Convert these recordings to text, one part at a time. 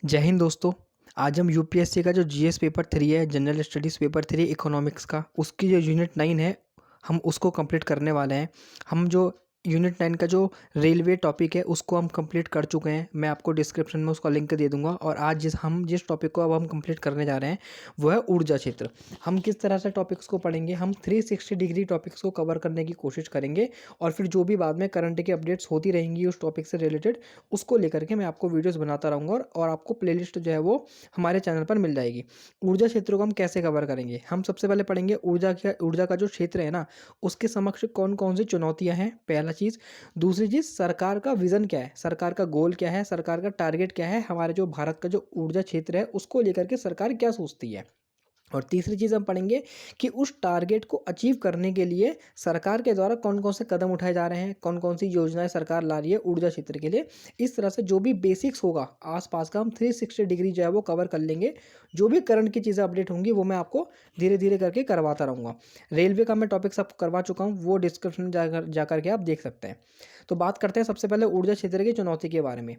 जय हिंद दोस्तों। आज हम यूपीएससी का जो जीएस पेपर 3 है, जनरल स्टडीज़ पेपर 3 इकोनॉमिक्स का, उसकी जो यूनिट 9 है, हम उसको कंप्लीट करने वाले हैं। हम जो यूनिट 9 का जो रेलवे टॉपिक है उसको हम कंप्लीट कर चुके हैं। मैं आपको डिस्क्रिप्शन में उसका लिंक दे दूंगा। और आज जिस टॉपिक को अब हम कंप्लीट करने जा रहे हैं वो है ऊर्जा क्षेत्र। हम किस तरह से टॉपिक्स को पढ़ेंगे, हम 360 डिग्री टॉपिक्स को कवर करने की कोशिश करेंगे। और फिर जो भी बाद में करंट की अपडेट्स होती रहेंगी उस टॉपिक से रिलेटेड, उसको लेकर के मैं आपको वीडियोस बनाता रहूँगा। और आपको प्लेलिस्ट जो है वो हमारे चैनल पर मिल जाएगी। ऊर्जा क्षेत्र को हम कैसे कवर करेंगे, हम सबसे पहले पढ़ेंगे ऊर्जा का जो क्षेत्र है ना, उसके समक्ष कौन कौन सी चुनौतियां हैं, पहला चीज़। दूसरी चीज़, सरकार का विज़न क्या है, सरकार का गोल क्या है, सरकार का टारगेट क्या है, हमारे जो भारत का जो ऊर्जा क्षेत्र है उसको लेकर के सरकार क्या सोचती है। और तीसरी चीज़ हम पढ़ेंगे कि उस टारगेट को अचीव करने के लिए सरकार के द्वारा कौन कौन से कदम उठाए जा रहे हैं, कौन कौन सी योजनाएं सरकार ला रही है ऊर्जा क्षेत्र के लिए। इस तरह से जो भी बेसिक्स होगा आसपास का, हम 360 डिग्री जो है वो कवर कर लेंगे। जो भी करंट की चीज़ें अपडेट होंगी वो मैं आपको धीरे धीरे करके करवाता रहूँगा। रेलवे का मैं टॉपिक सब करवा चुका हूँ, वो डिस्क्रिप्शन में जाकर के आप देख सकते हैं। तो बात करते हैं सबसे पहले ऊर्जा क्षेत्र की चुनौती के बारे में।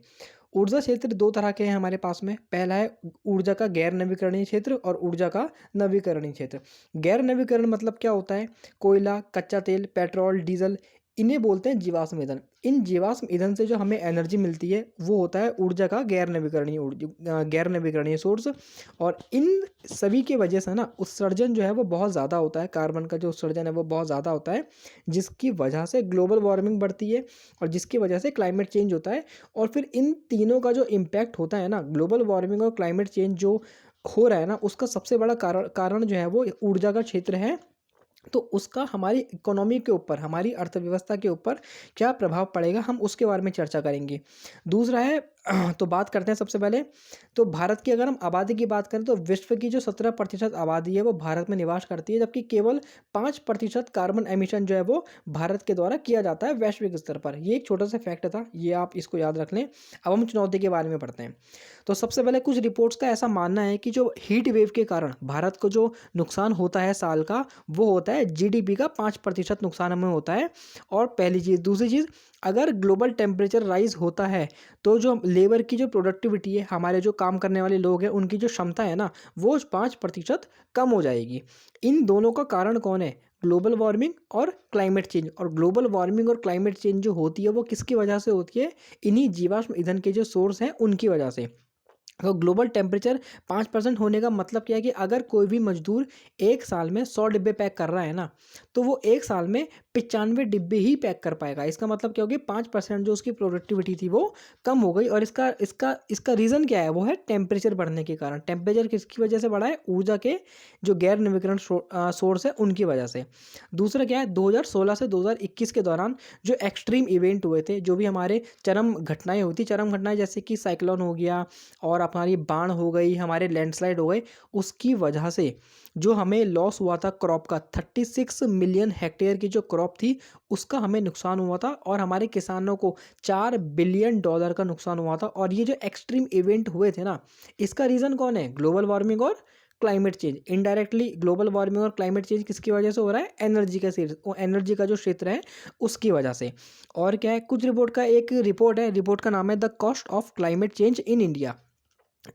ऊर्जा क्षेत्र दो तरह के हैं हमारे पास में। पहला है ऊर्जा का गैर नवीकरणीय क्षेत्र और ऊर्जा का नवीकरणीय क्षेत्र। गैर नवीकरण मतलब क्या होता है, कोयला, कच्चा तेल, पेट्रोल, डीजल, इन्हें बोलते हैं जीवाश्म ईंधन। इन जीवाश्म ईंधन से जो हमें एनर्जी मिलती है वो होता है ऊर्जा का गैर नवीकरणीय सोर्स। और इन सभी की वजह से ना उत्सर्जन जो है वो बहुत ज़्यादा होता है, कार्बन का जो उत्सर्जन है वो बहुत ज़्यादा होता है, जिसकी वजह से ग्लोबल वार्मिंग बढ़ती है और जिसकी वजह से क्लाइमेट चेंज होता है। और फिर इन तीनों का जो इम्पैक्ट होता है ना, ग्लोबल वार्मिंग और क्लाइमेट चेंज जो हो रहा है ना, उसका सबसे बड़ा कारण जो है वो ऊर्जा का क्षेत्र है। तो उसका हमारी इकोनॉमी के ऊपर, हमारी अर्थव्यवस्था के ऊपर क्या प्रभाव पड़ेगा, हम उसके बारे में चर्चा करेंगे। दूसरा है तो बात करते हैं सबसे पहले, तो भारत की अगर हम आबादी की बात करें तो विश्व की जो 17% आबादी है वो भारत में निवास करती है, जबकि केवल 5% कार्बन एमिशन जो है वो भारत के द्वारा किया जाता है वैश्विक स्तर पर। ये एक छोटा सा फैक्ट था, ये आप इसको याद रख लें। अब हम चुनौती के बारे में पढ़ते हैं। तो सबसे पहले कुछ रिपोर्ट्स का ऐसा मानना है कि जो हीट वेव के कारण भारत को जो नुकसान होता है साल का, वो होता है जीडीपी का 5% नुकसान हमें होता है। और पहली चीज़। दूसरी चीज़, अगर ग्लोबल टेम्परेचर राइज होता है तो जो लेबर की जो प्रोडक्टिविटी है, हमारे जो काम करने वाले लोग हैं उनकी जो क्षमता है ना, वो 5% कम हो जाएगी। इन दोनों का कारण कौन है, ग्लोबल वार्मिंग और क्लाइमेट चेंज। और ग्लोबल वार्मिंग और क्लाइमेट चेंज जो होती है वो किसकी वजह से होती है, इन्हीं जीवाश्म ईंधन के जो सोर्स हैं उनकी वजह से। तो ग्लोबल टेम्परेचर 5% होने का मतलब क्या है कि अगर कोई भी मजदूर एक साल में 100 डिब्बे पैक कर रहा है ना, तो वो एक साल में 95 डिब्बे ही पैक कर पाएगा। इसका मतलब क्या होगी, 5% जो उसकी प्रोडक्टिविटी थी वो कम हो गई। और इसका इसका इसका रीज़न क्या है, वो है टेम्परेचर बढ़ने के कारण। टेम्परेचर किसकी वजह से बढ़ा है, ऊर्जा के जो गैर नवीकरण सोर्स है उनकी वजह से। दूसरा क्या है, 2016 से 2021 के दौरान जो एक्सट्रीम इवेंट हुए थे, जो भी हमारे चरम घटनाएं हुई थी, चरम घटनाएं जैसे कि साइक्लोन हो गया और हमारी बाढ़ हो गई, हमारे लैंडस्लाइड हो गए, उसकी वजह से जो हमें लॉस हुआ था क्रॉप का, 36 मिलियन हेक्टेयर की जो क्रॉप थी उसका हमें नुकसान हुआ था। और हमारे किसानों को $4 बिलियन का नुकसान हुआ था। और ये जो एक्सट्रीम इवेंट हुए थे ना, इसका रीज़न कौन है, ग्लोबल वार्मिंग और climate change. Indirectly global warming और क्लाइमेट चेंज किसकी वजह से हो रहा है, एनर्जी का जो क्षेत्र है उसकी वजह से। और क्या है, कुछ एक रिपोर्ट है, रिपोर्ट का नाम है the cost of climate change in India.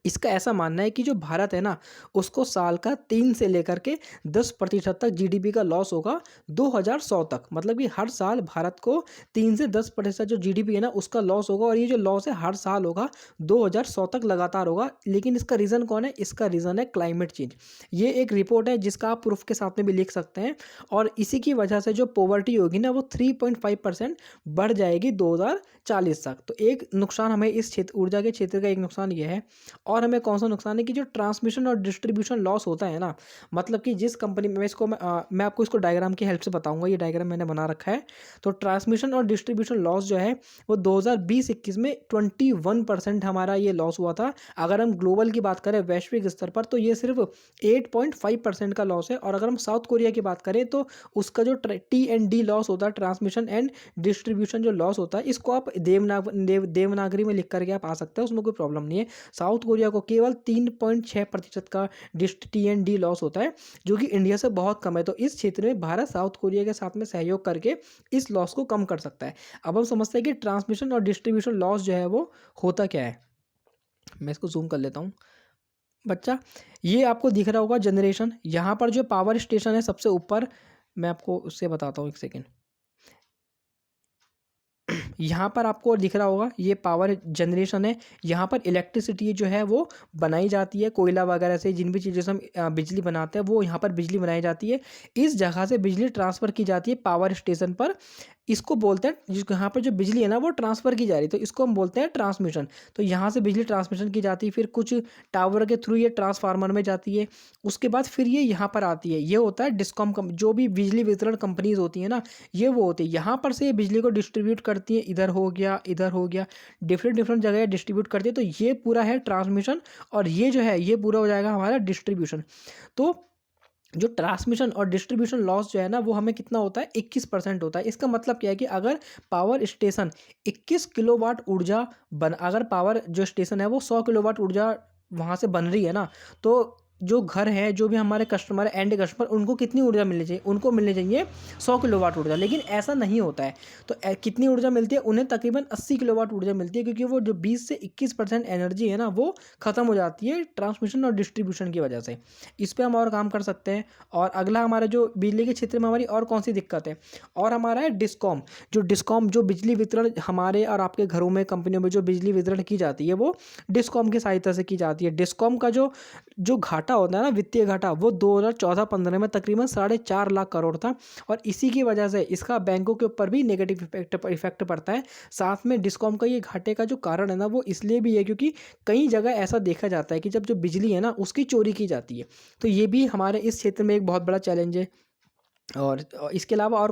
इसका ऐसा मानना है कि जो भारत है ना, उसको साल का 3 से लेकर के 10% तक जीडीपी का लॉस होगा 2100 तक। मतलब कि हर साल भारत को 3 से 10% जो जीडीपी है ना उसका लॉस होगा। और ये जो लॉस है हर साल होगा, 2100 तक लगातार होगा। लेकिन इसका रीज़न कौन है, इसका रीज़न है क्लाइमेट चेंज। ये एक रिपोर्ट है जिसका आप प्रूफ के साथ में भी लिख सकते हैं। और इसी की वजह से जो पॉवर्टी होगी ना, वो 3.5% बढ़ जाएगी 2040 तक। तो एक नुकसान हमें इस क्षेत्र, ऊर्जा के क्षेत्र का एक नुकसान ये है। और हमें कौन सा नुकसान है कि जो ट्रांसमिशन और डिस्ट्रीब्यूशन लॉस होता है ना, मतलब कि जिस कंपनी में मैं आपको इसको डायग्राम की हेल्प से बताऊंगा, ये डायग्राम मैंने बना रखा है। तो ट्रांसमिशन और डिस्ट्रीब्यूशन लॉस जो है वो 2020-21 में 21% हमारा ये लॉस हुआ था। अगर हम ग्लोबल की बात करें, वैश्विक स्तर पर, तो ये सिर्फ 8.5% का लॉस है। और अगर हम साउथ कोरिया की बात करें तो उसका जो T&D लॉस होता है, ट्रांसमिशन एंड डिस्ट्रीब्यूशन जो लॉस होता है, इसको आप देवनागरी में लिख करके आप आ सकते हैं, उसमें कोई प्रॉब्लम नहीं है। साउथ कोरिया को केवल 3.6% का T&D लॉस होता है, जो कि इंडिया से बहुत कम है। तो इस क्षेत्र में भारत साउथ कोरिया के साथ में सहयोग करके इस लॉस को कम कर सकता है। अब हम समझते हैं कि ट्रांसमिशन और डिस्ट्रीब्यूशन लॉस जो है वो होता क्या है। मैं इसको ज़ूम कर लेता हूँ। बच्चा, ये आपको दिख रहा होगा जनरेशन, यहाँ पर जो पावर स्टेशन है सबसे ऊपर, मैं आपको उससे बताता हूँ, एक सेकेंड। यहाँ पर आपको दिख रहा होगा ये पावर जनरेशन है। यहाँ पर इलेक्ट्रिसिटी जो है वो बनाई जाती है कोयला वगैरह से, जिन भी चीज़ों से हम बिजली बनाते हैं वो यहाँ पर बिजली बनाई जाती है। इस जगह से बिजली ट्रांसफ़र की जाती है पावर स्टेशन पर। इसको बोलते हैं, जिसको यहाँ पर जो बिजली है ना वो ट्रांसफ़र की जा रही है, तो इसको हम बोलते हैं ट्रांसमिशन। तो यहाँ से बिजली ट्रांसमिशन की जाती है, फिर कुछ टावर के थ्रू ये ट्रांसफार्मर में जाती है, उसके बाद फिर ये यहाँ पर आती है। ये होता है डिस्कॉम जो भी बिजली वितरण कंपनीज होती है ना, ये वो होती है, यहाँ पर से ये बिजली को डिस्ट्रीब्यूट करती है। इधर हो गया, इधर हो गया, डिफरेंट डिफरेंट जगह डिस्ट्रीब्यूट करती है। तो ये पूरा है ट्रांसमिशन, और ये जो है ये पूरा हो जाएगा हमारा डिस्ट्रीब्यूशन। तो जो ट्रांसमिशन और डिस्ट्रीब्यूशन लॉस जो है ना वो हमें कितना होता है, 21% होता है। इसका मतलब क्या है कि अगर पावर स्टेशन 21 किलोवाट ऊर्जा अगर पावर जो स्टेशन है वो 100 किलोवाट ऊर्जा वहाँ से बन रही है ना, तो जो घर है, जो भी हमारे कस्टमर है, एंड कस्टमर, उनको कितनी ऊर्जा मिलनी चाहिए, उनको मिलनी चाहिए 100 किलोवाट ऊर्जा। लेकिन ऐसा नहीं होता है। तो कितनी ऊर्जा मिलती है उन्हें, तकरीबन 80 किलोवाट ऊर्जा मिलती है, क्योंकि वो जो 20 से 21% एनर्जी है ना वो ख़त्म हो जाती है ट्रांसमिशन और डिस्ट्रीब्यूशन की वजह से। इस पर हम और काम कर सकते हैं। और अगला हमारा जो बिजली के क्षेत्र में हमारी और कौन सी दिक्कत है, और हमारा है डिस्कॉम। जो डिस्कॉम जो बिजली वितरण हमारे और आपके घरों में, कंपनियों में जो बिजली वितरण की जाती है वो डिस्कॉम की सहायता से की जाती है। डिस्कॉम का जो जो घाटा होता है ना, वित्तीय घाटा, वो 2014-15 में तकरीबन 4.5 लाख करोड़ था। और इसी की वजह से इसका बैंकों के ऊपर भी नेगेटिव इफेक्ट पड़ता है। साथ में डिस्कॉम का ये घाटे का जो कारण है ना वो इसलिए भी है क्योंकि कई जगह ऐसा देखा जाता है कि जब जो बिजली है ना उसकी चोरी की जाती है। तो ये भी हमारे इस क्षेत्र में एक बहुत बड़ा चैलेंज है। और इसके अलावा और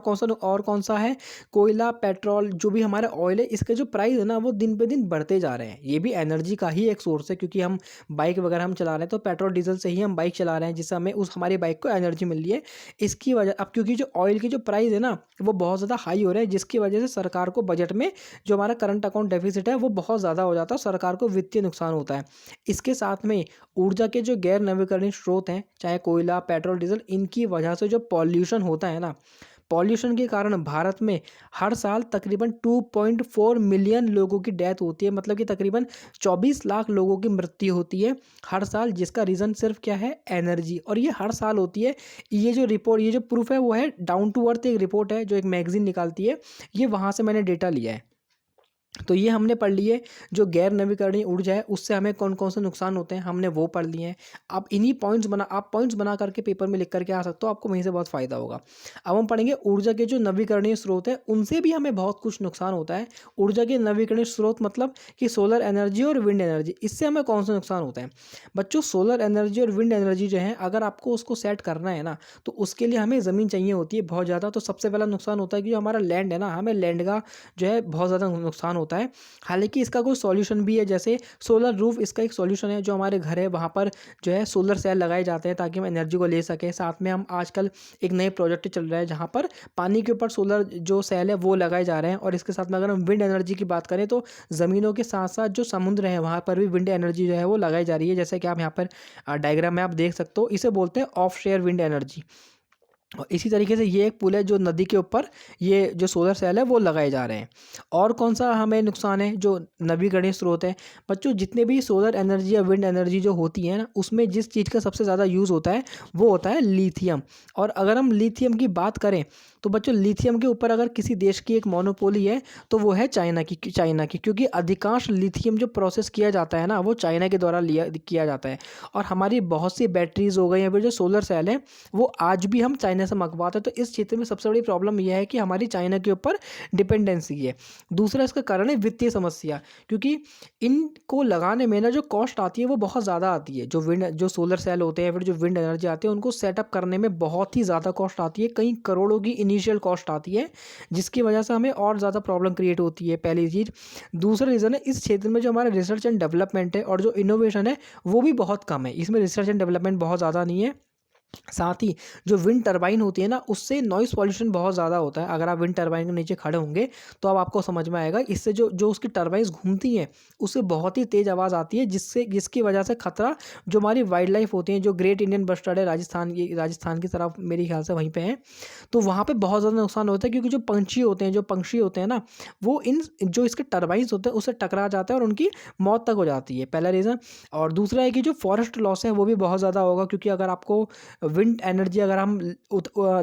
कौन सा है, कोयला, पेट्रोल, जो भी हमारा ऑयल है, इसके जो प्राइस है ना वो दिन पे दिन बढ़ते जा रहे हैं। ये भी एनर्जी का ही एक सोर्स है, क्योंकि हम बाइक वगैरह हम चला रहे हैं तो पेट्रोल डीजल से ही हम बाइक चला रहे हैं, जिससे हमें उस हमारी बाइक को एनर्जी मिल रही है। इसकी वजह अब क्योंकि जो ऑयल की जो प्राइस है ना वो बहुत ज़्यादा हाई हो रहा है, जिसकी वजह से सरकार को बजट में जो हमारा करंट अकाउंट डेफिसिट है वो बहुत ज़्यादा हो जाता है, सरकार को वित्तीय नुकसान होता है। इसके साथ में ऊर्जा के जो गैर नवीकरणीय स्रोत हैं, चाहे कोयला, पेट्रोल, डीजल, इनकी वजह से जो पॉल्यूशन होता है ना, पॉल्यूशन के कारण भारत में हर साल तकरीबन 2.4 मिलियन लोगों की डेथ होती है, मतलब कि तकरीबन 24 लाख लोगों की मृत्यु होती है हर साल, जिसका रीज़न सिर्फ क्या है, एनर्जी। और ये हर साल होती है। ये जो रिपोर्ट, ये जो प्रूफ है वो है डाउन टू अर्थ, एक रिपोर्ट है जो एक मैगजीन निकालती है, ये वहाँ से मैंने डेटा लिया है। तो ये हमने पढ़ लिए, जो गैर नवीकरणीय ऊर्जा है उससे हमें कौन कौन से नुकसान होते हैं, हमने वो पढ़ लिए हैं। आप इन्हीं पॉइंट्स बना करके पेपर में लिख करके आ सकते हो, आपको वहीं से बहुत फ़ायदा होगा। अब हम पढ़ेंगे ऊर्जा के जो नवीकरणीय स्रोत है उनसे भी हमें बहुत कुछ नुकसान होता है। ऊर्जा के नवीकरणीय स्रोत मतलब कि सोलर एनर्जी और विंड एनर्जी, इससे हमें कौन सा नुकसान होता है। बच्चों, सोलर एनर्जी और विंड एनर्जी जो है, अगर आपको उसको सेट करना है ना तो उसके लिए हमें ज़मीन चाहिए होती है बहुत ज़्यादा। तो सबसे पहला नुकसान होता है कि जो हमारा लैंड है ना, हमें लैंड का जो है बहुत ज़्यादा नुकसान होता है। हालांकि इसका कोई सॉल्यूशन भी है, जैसे सोलर रूफ इसका एक सॉल्यूशन है। जो हमारे घर है वहाँ पर जो है सोलर सेल लगाए जाते हैं ताकि हम एनर्जी को ले सकें। साथ में हम आजकल एक नए प्रोजेक्ट चल रहा है जहाँ पर पानी के ऊपर सोलर जो सेल है वो लगाए जा रहे हैं। और इसके साथ में अगर हम विंड एनर्जी की बात करें तो ज़मीनों के साथ साथ जो समुद्र है वहाँ पर भी विंड एनर्जी जो है वो लगाई जा रही है। जैसे कि आप यहाँ पर डायग्राम में आप देख सकते हो, इसे बोलते हैं ऑफ शेयर विंड एनर्जी। और इसी तरीके से ये एक पुल है जो नदी के ऊपर ये जो सोलर सेल है वो लगाए जा रहे हैं। और कौन सा हमें नुकसान है, जो नवीकरणीय स्रोत है। बच्चों, जितने भी सोलर एनर्जी या विंड एनर्जी जो होती है ना, उसमें जिस चीज़ का सबसे ज़्यादा यूज़ होता है वो होता है लिथियम। और अगर हम लिथियम की बात करें तो बच्चों, लिथियम के ऊपर अगर किसी देश की एक मोनोपोली है तो वो है चाइना की, क्योंकि अधिकांश लिथियम जो प्रोसेस किया जाता है ना वो चाइना के द्वारा किया जाता है। और हमारी बहुत सी बैटरीज हो गई या फिर जो सोलर सेल है वो आज भी हम चाइना से मंगवाते हैं। तो इस क्षेत्र में सबसे बड़ी प्रॉब्लम यह है कि हमारी चाइना के ऊपर डिपेंडेंसी है। दूसरा इसका कारण है वित्तीय समस्या, क्योंकि इनको लगाने में ना जो कॉस्ट आती है वो बहुत ज़्यादा आती है। जो सोलर सेल होते हैं फिर जो विंड एनर्जी आती है उनको सेटअप करने में बहुत ही ज़्यादा कॉस्ट आती है, कई करोड़ों की इनिशियल कॉस्ट आती है, जिसकी वजह से हमें और ज़्यादा प्रॉब्लम क्रिएट होती है, पहली चीज़। दूसरा रीज़न है, इस क्षेत्र में जो हमारा रिसर्च एंड डेवलपमेंट है और जो इनोवेशन है वो भी बहुत कम है। इसमें रिसर्च एंड डेवलपमेंट बहुत ज़्यादा नहीं है। साथ ही जो विंड टरबाइन होती है ना, उससे नॉइज़ पॉल्यूशन बहुत ज़्यादा होता है। अगर आप विंड टरबाइन के नीचे खड़े होंगे तो अब आपको समझ में आएगा, इससे जो जो उसकी टरबाइन्स घूमती हैं उससे बहुत ही तेज़ आवाज़ आती है, जिसकी वजह से खतरा जो हमारी वाइल्ड लाइफ होती है, जो ग्रेट इंडियन बस्टर्ड है राजस्थान की तरफ मेरे ख्याल से वहीं पे है, तो वहाँ पे बहुत ज़्यादा नुकसान होता है, क्योंकि जो पंछी होते हैं ना, वो इन जो इसके टरबाइन्स होते हैं उससे टकरा जाते हैं और उनकी मौत तक हो जाती है, पहला रीज़न। और दूसरा है कि जो फॉरेस्ट लॉस है वो भी बहुत ज़्यादा होगा, क्योंकि अगर आपको विंड एनर्जी अगर हम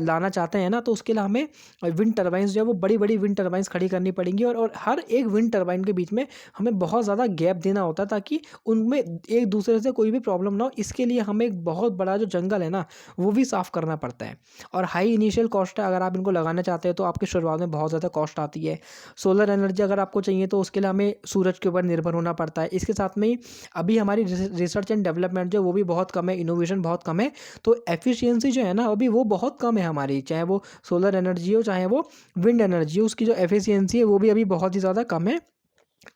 लाना चाहते हैं ना, तो उसके लिए हमें विंड टरबाइन्स जो है वो बड़ी-बड़ी विंड टरबाइन्स खड़ी करनी पड़ेंगी, और हर एक विंड टरबाइन के बीच में हमें बहुत ज़्यादा गैप देना होता है, ताकि उनमें एक दूसरे से कोई भी प्रॉब्लम ना हो। इसके लिए हमें एक बहुत बड़ा जो जंगल है ना, वो भी साफ़ करना पड़ता है, और हाई इनिशियल कॉस्ट है। अगर आप इनको लगाना चाहते हैं तो आपकी शुरुआत में बहुत ज़्यादा कॉस्ट आती है। सोलर एनर्जी अगर आपको चाहिए तो उसके लिए हमें सूरज के ऊपर निर्भर होना पड़ता है। इसके साथ में ही अभी हमारी रिसर्च एंड डेवलपमेंट जो है वो भी बहुत कम है, इनोवेशन बहुत कम है, तो एफिशिएंसी जो है ना अभी वो बहुत कम है हमारी, चाहे वो सोलर एनर्जी हो चाहे वो विंड एनर्जी हो, उसकी जो एफिशिएंसी है वो भी अभी बहुत ही ज़्यादा कम है।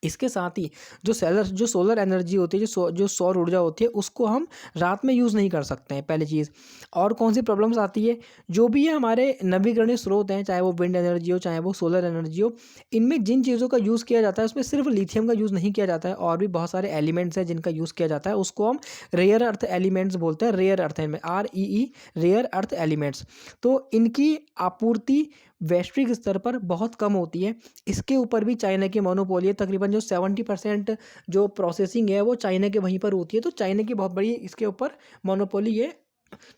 इसके साथ ही जो सोलर एनर्जी होती है, जो सौर ऊर्जा होती है, उसको हम रात में यूज़ नहीं कर सकते हैं, पहली चीज़। और कौन सी प्रॉब्लम्स आती है, जो भी ये हमारे नवीकरणीय स्रोत हैं, चाहे वो विंड एनर्जी हो चाहे वो सोलर एनर्जी हो, इनमें जिन चीज़ों का यूज़ किया जाता है उसमें सिर्फ लिथियम का यूज़ नहीं किया जाता है, और भी बहुत सारे एलिमेंट्स हैं जिनका यूज़ किया जाता है। उसको हम रेयर अर्थ एलिमेंट्स बोलते हैं, रेयर अर्थ में REE, रेयर अर्थ एलिमेंट्स। तो इनकी आपूर्ति वैश्विक स्तर पर बहुत कम होती है। इसके ऊपर भी चाइना की मोनोपोली है, तकरीबन जो 70% जो प्रोसेसिंग है वो चाइना के वहीं पर होती है, तो चाइना की बहुत बड़ी इसके ऊपर मोनोपोली है।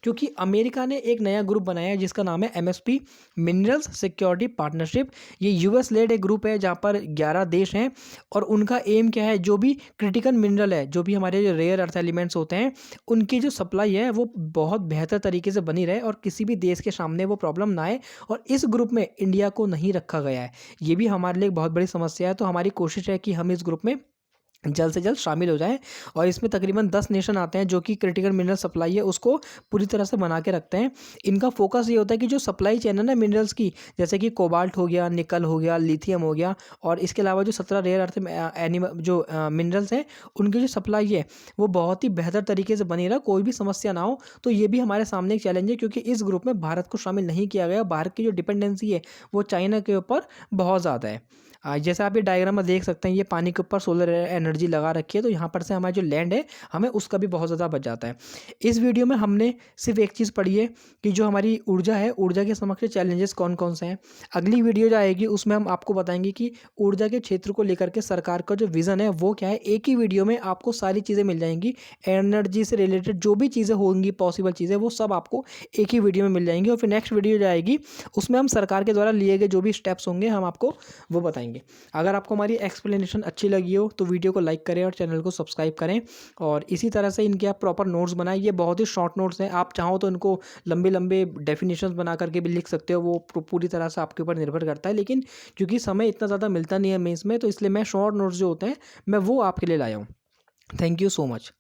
क्योंकि अमेरिका ने एक नया ग्रुप बनाया है जिसका नाम है MSP, मिनरल्स सिक्योरिटी पार्टनरशिप। ये US लेड एक ग्रुप है जहाँ पर 11 देश हैं, और उनका एम क्या है, जो भी क्रिटिकल मिनरल है, जो भी हमारे जो रेयर अर्थ एलिमेंट्स होते हैं, उनकी जो सप्लाई है वो बहुत बेहतर तरीके से बनी रहे और किसी भी देश के सामने वो प्रॉब्लम ना आए। और इस ग्रुप में इंडिया को नहीं रखा गया है, ये भी हमारे लिए एक बहुत बड़ी समस्या है। तो हमारी कोशिश है कि हम इस ग्रुप में जल्द से जल्द शामिल हो जाएँ, और इसमें तकरीबन 10 नेशन आते हैं जो कि क्रिटिकल मिनरल सप्लाई है उसको पूरी तरह से बना के रखते हैं। इनका फोकस ये होता है कि जो सप्लाई चेन है ना मिनरल्स की, जैसे कि कोबाल्ट हो गया, निकल हो गया, लिथियम हो गया, और इसके अलावा जो 17 रेयर अर्थ मिनरल्स हैं, उनकी जो सप्लाई है वो बहुत ही बेहतर तरीके से बनी रहे, कोई भी समस्या ना हो। तो ये भी हमारे सामने एक चैलेंज है, क्योंकि इस ग्रुप में भारत को शामिल नहीं किया गया। भारत की जो डिपेंडेंसी है वो चाइना के ऊपर बहुत ज़्यादा है। जैसे आप ये डायग्राम में देख सकते हैं, ये पानी के ऊपर सोलर एनर्जी लगा रखी है, तो यहाँ पर से हमारा जो लैंड है हमें उसका भी बहुत ज़्यादा बच जाता है। इस वीडियो में हमने सिर्फ एक चीज़ पढ़ी है कि जो हमारी ऊर्जा है, ऊर्जा के समक्ष चैलेंजेस कौन कौन से हैं। अगली वीडियो जो आएगी उसमें हम आपको बताएंगे कि ऊर्जा के क्षेत्र को लेकर के सरकार का जो विज़न है वो क्या है। एक ही वीडियो में आपको सारी चीज़ें मिल जाएंगी, एनर्जी से रिलेटेड जो भी चीज़ें होंगी, पॉसिबल चीज़ें, वो सब आपको एक ही वीडियो में मिल जाएंगी। और फिर नेक्स्ट वीडियो जो आएगी उसमें हम सरकार के द्वारा लिए गए जो भी स्टेप्स होंगे हम आपको वो बताएंगे। अगर आपको हमारी एक्सप्लेनेशन अच्छी लगी हो तो वीडियो को लाइक करें और चैनल को सब्सक्राइब करें, और इसी तरह से इनके आप प्रॉपर नोट्स बनाएं। ये बहुत ही शॉर्ट नोट्स हैं, आप चाहो तो इनको लंबे लंबे डेफिनेशंस बना करके भी लिख सकते हो, वो पूरी तरह से आपके ऊपर निर्भर करता है। लेकिन क्योंकि समय इतना ज़्यादा मिलता नहीं है मेंस में, तो इसलिए मैं शॉर्ट नोट्स जो होते हैं मैं वो आपके लिए लाया हूँ। Thank you so much.